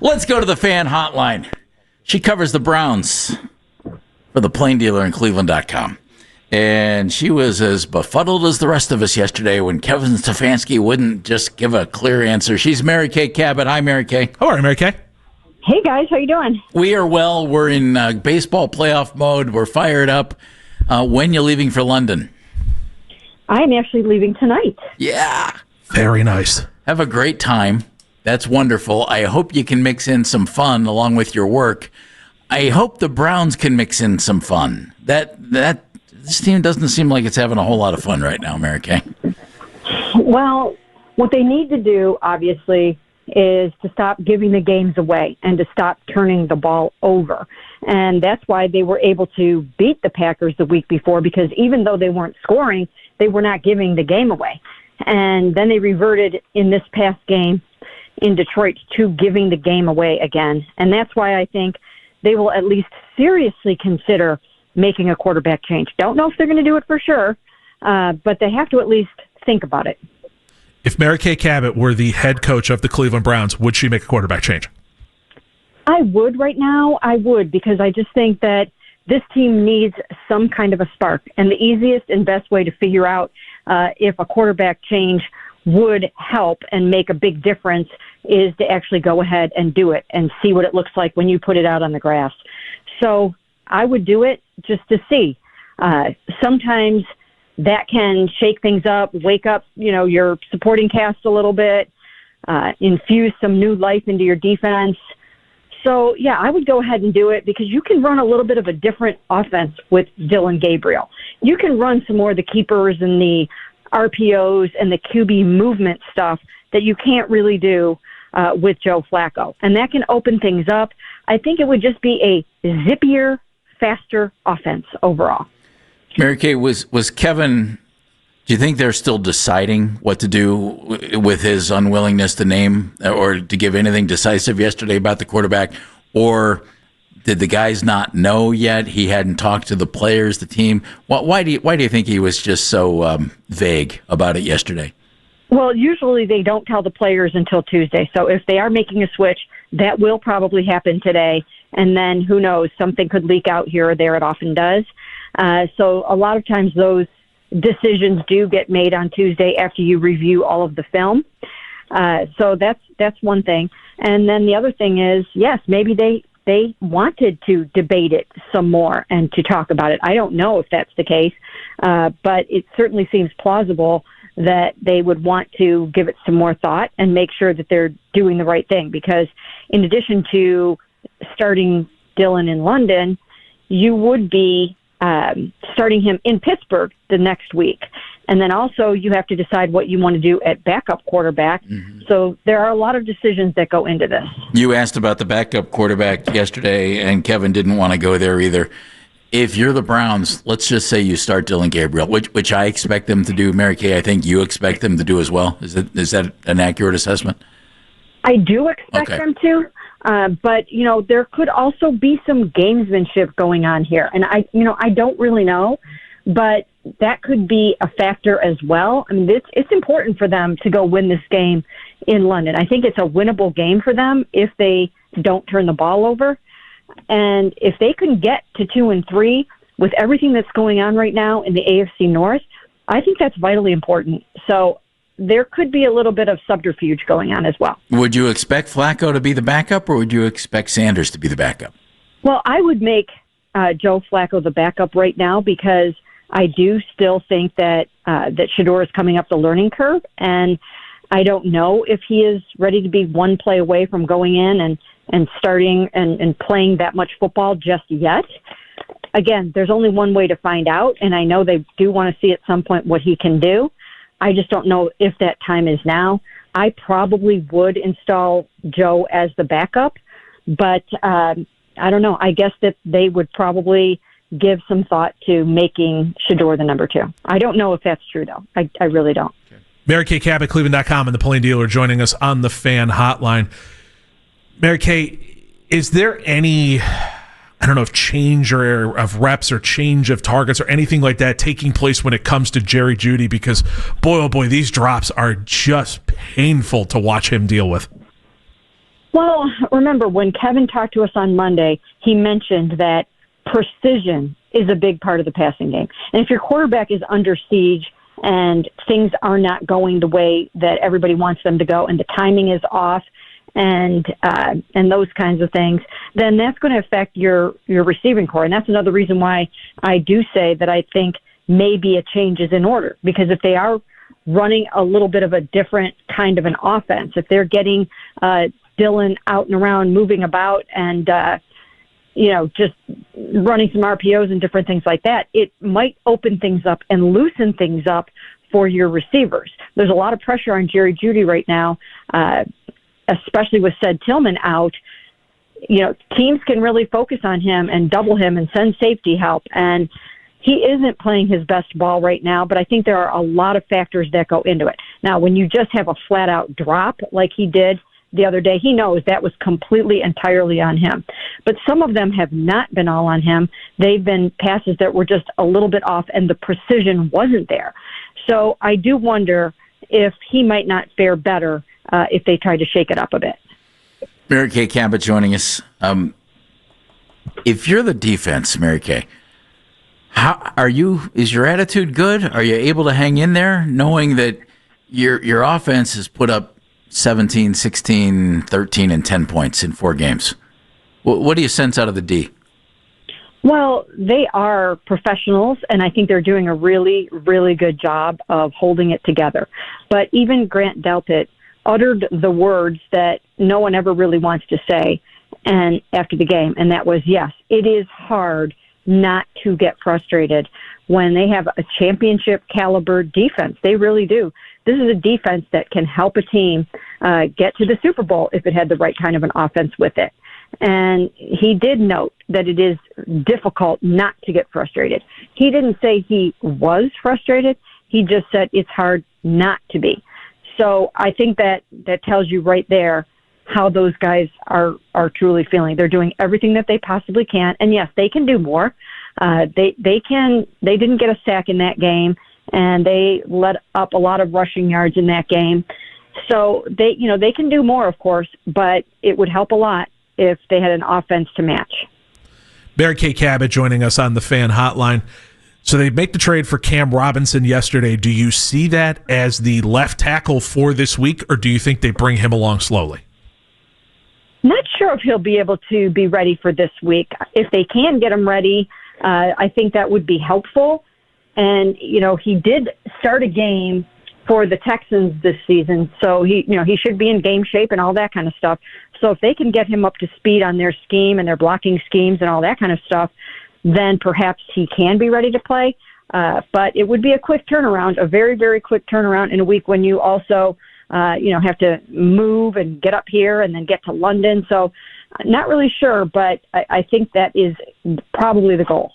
Let's go to the fan hotline. She covers the Browns for the Plain Dealer in Cleveland.com. And she was as befuddled as the rest of us yesterday when Kevin Stefanski wouldn't just give a clear answer. She's Mary Kay Cabot. Hi, Mary Kay. How are you, Mary Kay? Hey, guys. How you doing? We are well. We're in baseball playoff mode. We're fired up. When you leaving for London? I'm actually leaving tonight. Yeah. Very nice. Have a great time. That's wonderful. I hope you can mix in some fun along with your work. I hope the Browns can mix in some fun. This team doesn't seem like it's having a whole lot of fun right now, Mary Kay. Well, what they need to do, obviously, is to stop giving the games away and to stop turning the ball over. And that's why they were able to beat the Packers the week before, because even though they weren't scoring, they were not giving the game away. And then they reverted in this past game in Detroit to giving the game away again. And that's why I think they will at least seriously consider making a quarterback change. Don't know if they're going to do it for sure, but they have to at least think about it. If Mary Kay Cabot were the head coach of the Cleveland Browns, would she make a quarterback change? I would right now. I would, because I just think that this team needs some kind of a spark. And the easiest and best way to figure out if a quarterback change would help and make a big difference is to actually go ahead and do it and see what it looks like when you put it out on the grass. So I would do it just to see. Sometimes that can shake things up, wake up, your supporting cast a little bit, infuse some new life into your defense. So, yeah, I would go ahead and do it because you can run a little bit of a different offense with Dillon Gabriel. You can run some more of the keepers and the RPOs and the QB movement stuff that you can't really do with Joe Flacco. And that can open things up. I think it would just be a zippier, faster offense overall. Mary Kay, was Kevin, do you think they're still deciding what to do with his unwillingness to name or to give anything decisive yesterday about the quarterback? Or did the guys not know yet? He hadn't talked to the players, the team. Why do you think he was just so vague about it yesterday? Well, usually they don't tell the players until Tuesday. So if they are making a switch, that will probably happen today. And then who knows, something could leak out here or there. It often does. So a lot of times those decisions do get made on Tuesday after you review all of the film. So that's one thing. And then the other thing is, yes, maybe they wanted to debate it some more and to talk about it. I don't know if that's the case, but it certainly seems plausible that they would want to give it some more thought and make sure that they're doing the right thing. Because in addition to starting Dillon in London, you would be starting him in Pittsburgh the next week. And then also you have to decide what you want to do at backup quarterback. Mm-hmm. So there are a lot of decisions that go into this. You asked about the backup quarterback yesterday, and Kevin didn't want to go there either. If you're the Browns, let's just say you start Dillon Gabriel, which I expect them to do. Mary Kay, I think you expect them to do as well. Is that an accurate assessment? I do expect them to. But, there could also be some gamesmanship going on here. And I don't really know, but that could be a factor as well. I mean, it's important for them to go win this game in London. I think it's a winnable game for them if they don't turn the ball over. And if they can get to 2-3 with everything that's going on right now in the AFC North, I think that's vitally important. So there could be a little bit of subterfuge going on as well. Would you expect Flacco to be the backup, or would you expect Sanders to be the backup? Well, I would make Joe Flacco the backup right now because I do still think that Shedeur is coming up the learning curve, and I don't know if he is ready to be one play away from going in and starting and playing that much football just yet. Again, there's only one way to find out, and I know they do want to see at some point what he can do. I just don't know if that time is now. I probably would install Joe as the backup, but I don't know. I guess that they would probably give some thought to making Shedeur the number 2. I don't know if that's true, though. I really don't. Okay. Mary Kay Cabot, Cleveland.com, and the Plain Dealer joining us on the fan hotline. Mary Kay, is there any, I don't know if change or of reps or change of targets or anything like that taking place when it comes to Jerry Judy? Because, boy, oh boy, these drops are just painful to watch him deal with. Well, remember, when Kevin talked to us on Monday, he mentioned that precision is a big part of the passing game. And if your quarterback is under siege and things are not going the way that everybody wants them to go and the timing is off and those kinds of things, then that's going to affect your receiving core. And that's another reason why I do say that I think maybe a change is in order. Because if they are running a little bit of a different kind of an offense, if they're getting Dillon out and around, moving about, and just running some RPOs and different things like that, it might open things up and loosen things up for your receivers. There's a lot of pressure on Jerry Judy right now, especially with Ced Tillman out. Teams can really focus on him and double him and send safety help. And he isn't playing his best ball right now, but I think there are a lot of factors that go into it. Now, when you just have a flat-out drop like he did the other day, he knows that was completely, entirely on him. But some of them have not been all on him. They've been passes that were just a little bit off, and the precision wasn't there. So I do wonder if he might not fare better if they try to shake it up a bit. Mary Kay Cabot joining us. If you're the defense, Mary Kay, how are you? Is your attitude good? Are you able to hang in there knowing that your offense has put up 17, 16, 13, and 10 points in 4 games? What do you sense out of the D? Well, they are professionals, and I think they're doing a really, really good job of holding it together. But even Grant Delpit uttered the words that no one ever really wants to say and after the game, and that was, yes, it is hard not to get frustrated when they have a championship caliber defense. They really do. This is a defense that can help a team get to the Super Bowl if it had the right kind of an offense with it. And he did note that it is difficult not to get frustrated. He didn't say he was frustrated. He just said it's hard not to be. So I think that tells you right there how those guys are truly feeling. They're doing everything that they possibly can. And yes, they can do more. They didn't get a sack in that game, and they let up a lot of rushing yards in that game. So they can do more, of course, but it would help a lot if they had an offense to match. Mary Kay Cabot joining us on the Fan Hotline. So they make the trade for Cam Robinson yesterday. Do you see that as the left tackle for this week, or do you think they bring him along slowly? Not sure if he'll be able to be ready for this week. If they can get him ready, I think that would be helpful. And, he did start a game for the Texans this season, so he should be in game shape and all that kind of stuff. So if they can get him up to speed on their scheme and their blocking schemes and all that kind of stuff, then perhaps he can be ready to play. But it would be a quick turnaround, a very, very quick turnaround in a week when you also, have to move and get up here and then get to London. So not really sure, but I think that is probably the goal.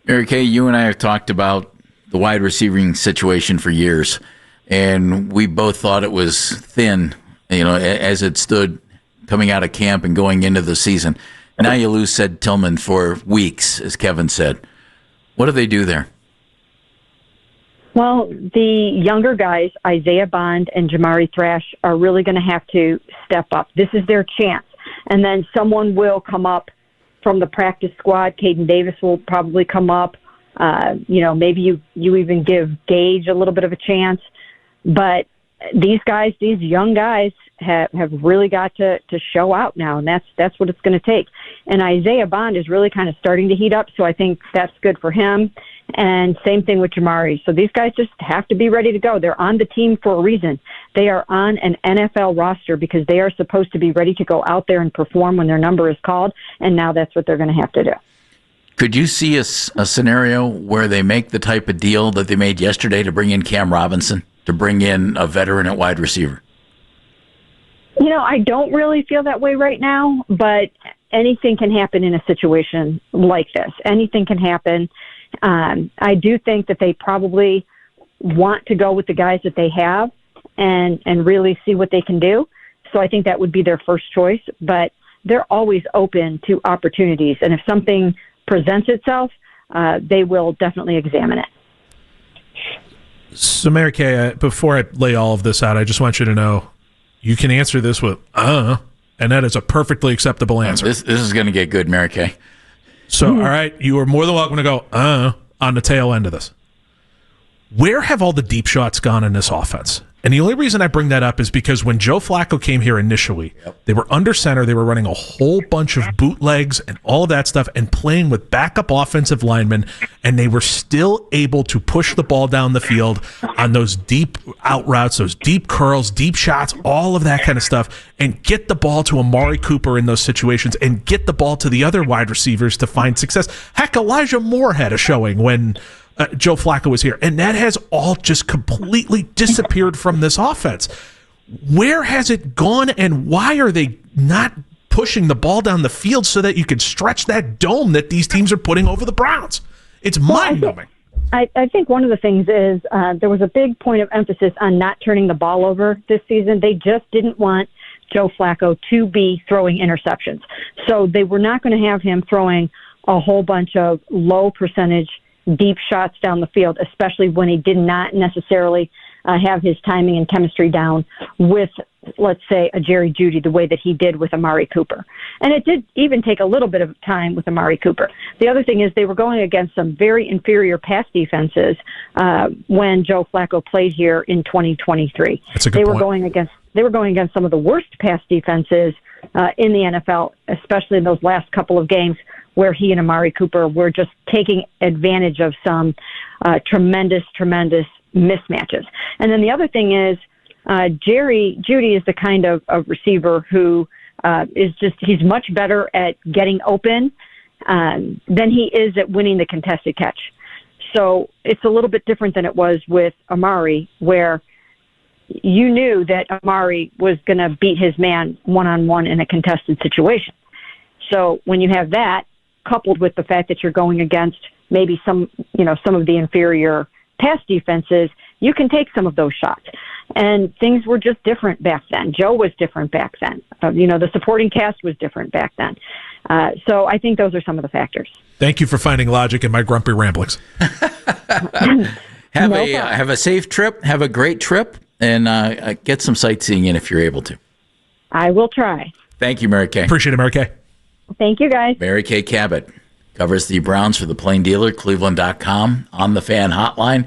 Mary Kay, you and I have talked about the wide receiving situation for years, and we both thought it was thin, as it stood coming out of camp and going into the season. Now you lose Ced Tillman for weeks, as Kevin said. What do they do there? Well, the younger guys, Isaiah Bond and Jamari Thrash, are really going to have to step up. This is their chance. And then someone will come up from the practice squad. Caden Davis will probably come up. Maybe you even give Gage a little bit of a chance. But these young guys, have really got to show out now, and that's what it's going to take. And Isaiah Bond is really kind of starting to heat up, so I think that's good for him. And same thing with Jamari. So these guys just have to be ready to go. They're on the team for a reason. They are on an NFL roster because they are supposed to be ready to go out there and perform when their number is called, and now that's what they're going to have to do. Could you see a scenario where they make the type of deal that they made yesterday to bring in Cam Robinson, to bring in a veteran at wide receiver? I don't really feel that way right now, but anything can happen in a situation like this. Anything can happen. I do think that they probably want to go with the guys that they have and really see what they can do. So I think that would be their first choice, but they're always open to opportunities. And if something presents itself, they will definitely examine it. So, Mary Kay, before I lay all of this out, I just want you to know you can answer this with, And that is a perfectly acceptable answer. This is going to get good, Mary Kay. So, all right, you are more than welcome to go on the tail end of this. Where have all the deep shots gone in this offense? And the only reason I bring that up is because when Joe Flacco came here initially, they were under center. They were running a whole bunch of bootlegs and all of that stuff and playing with backup offensive linemen, and they were still able to push the ball down the field on those deep out routes, those deep curls, deep shots, all of that kind of stuff, and get the ball to Amari Cooper in those situations and get the ball to the other wide receivers to find success. Heck, Elijah Moore had a showing when Joe Flacco was here, and that has all just completely disappeared from this offense. Where has it gone, and why are they not pushing the ball down the field so that you can stretch that dome that these teams are putting over the Browns? It's mind-numbing. I think one of the things is there was a big point of emphasis on not turning the ball over this season. They just didn't want Joe Flacco to be throwing interceptions. So they were not going to have him throwing a whole bunch of low percentage deep shots down the field, especially when he did not necessarily have his timing and chemistry down with, let's say, a Jerry Judy the way that he did with Amari Cooper. And it did even take a little bit of time with Amari Cooper. The other thing is they were going against some very inferior pass defenses when Joe Flacco played here in 2023. That's a good point. They were going against some of the worst pass defenses in the NFL, especially in those last couple of games where he and Amari Cooper were just taking advantage of some tremendous mismatches. And then the other thing is Judy is the kind of receiver who he's much better at getting open than he is at winning the contested catch. So it's a little bit different than it was with Amari, where you knew that Amari was going to beat his man one-on-one in a contested situation. So when you have that, coupled with the fact that you're going against maybe some of the inferior pass defenses, you can take some of those shots. And things were just different back then. Joe was different back then. The supporting cast was different back then. So I think those are some of the factors. Thank you for finding logic in my grumpy ramblings. Have a safe trip. Have a great trip. And get some sightseeing in if you're able to. I will try. Thank you, Mary Kay. Appreciate it, Mary Kay. Thank you, guys. Mary Kay Cabot covers the Browns for the Plain Dealer, Cleveland.com, on the Fan Hotline.